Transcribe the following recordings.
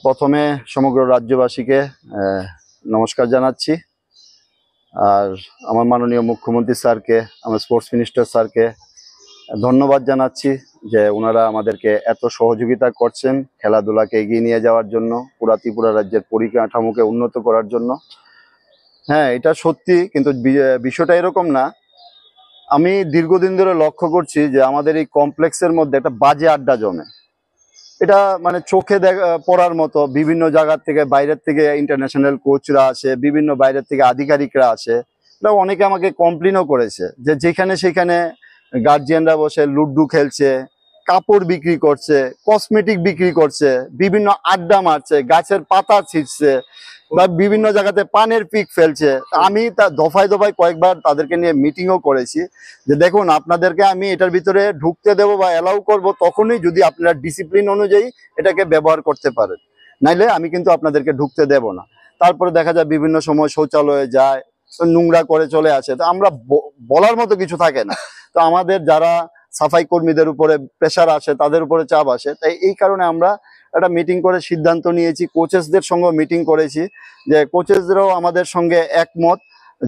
প্রথমে সমগ্র রাজ্যবাসীকে নমস্কার জানাচ্ছি। আর আমার মাননীয় মুখ্যমন্ত্রী স্যারকে, আমার স্পোর্টস মিনিস্টার স্যারকে ধন্যবাদ জানাচ্ছি যে ওনারা আমাদেরকে এত সহযোগিতা করছেন খেলাধুলাকে এগিয়ে নিয়ে যাওয়ার জন্য, পুরা ত্রিপুরা রাজ্যের পরিকাঠামোকে উন্নত করার জন্য। হ্যাঁ, এটা সত্যি, কিন্তু বিষয়টা এরকম না। আমি দীর্ঘদিন ধরে লক্ষ্য করছি যে আমাদের এই কমপ্লেক্সের মধ্যে একটা বাজে আড্ডা জমে। এটা মানে চোখে পড়ার মতো। বিভিন্ন জায়গার থেকে, বাইরের থেকে ইন্টারন্যাশনাল কোচরা আসে, বিভিন্ন বাইরের থেকে আধিকারিকরা আসে। এটা অনেকে আমাকে কমপ্লেনও করেছে যে যেখানে সেখানে গার্জিয়ানরা বসে লুডু খেলছে, কাপড় বিক্রি করছে, কসমেটিক বিক্রি করছে, বিভিন্ন আড্ডা মারছে, গাছের পাতা ছিঁড়ছে বা বিভিন্ন জায়গাতে পানের পিক ফেলছে। আমি তা দফায় দফায় কয়েকবার তাদেরকে নিয়ে মিটিংও করেছি যে দেখুন, আপনাদেরকে আমি এটার ভিতরে ঢুকতে দেবো বা অ্যালাউ করব তখনই যদি আপনারা ডিসিপ্লিন অনুযায়ী এটাকে ব্যবহার করতে পারেন, নাইলে আমি কিন্তু আপনাদেরকে ঢুকতে দেব না। তারপরে দেখা যায় বিভিন্ন সময় শৌচালয়ে যায়, নোংরা করে চলে আসে। তো আমরা বলার মতো কিছু থাকে না। তো আমাদের যারা সাফাই কর্মীদের উপরে প্রেশার আসে, তাদের উপরে চাপ আসে। তাই এই কারণে আমরা একটা মিটিং করে সিদ্ধান্ত নিয়েছি, কোচেসদের সঙ্গে মিটিং করেছি যে কোচেসরাও আমাদের সঙ্গে একমত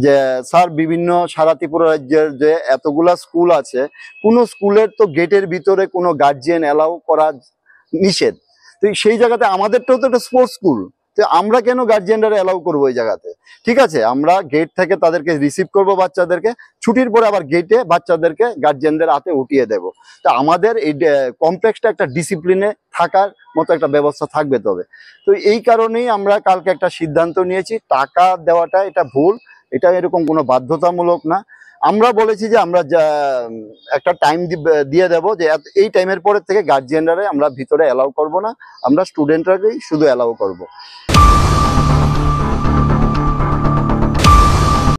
যে স্যার, বিভিন্ন সারা ত্রিপুরা রাজ্যের যে এতগুলা স্কুল আছে, কোনো স্কুলের তো গেটের ভিতরে কোনো গার্জিয়ান অ্যালাউ করা নিষেধ। তো সেই জায়গাতে আমাদেরটাও তো একটা স্পোর্টস স্কুল, তো আমরা কেন গার্জিয়ানরা অ্যালাউ করবো ওই জায়গাতে? ঠিক আছে, আমরা গেট থেকে তাদেরকে রিসিভ করব, বাচ্চাদেরকে ছুটির পরে আবার গেটে বাচ্চাদেরকে গার্জিয়ানদের হাতে উঠিয়ে দেব। তো আমাদের এই কমপ্লেক্সটা একটা ডিসিপ্লিনে থাকার মতো একটা ব্যবস্থা থাকবে। তবে তো এই কারণেই আমরা কালকে একটা সিদ্ধান্ত নিয়েছি, টাকা দেওয়াটা এটা ভুল, এটা এরকম কোনো বাধ্যতামূলক না। আমরা বলেছি যে আমরা একটা টাইম দিয়ে দেবো যে এই টাইমের পরে থেকে গার্জিয়ানরা আমরা ভিতরে অ্যালাউ করব না, আমরা স্টুডেন্টরাকেই শুধু অ্যালাউ করব।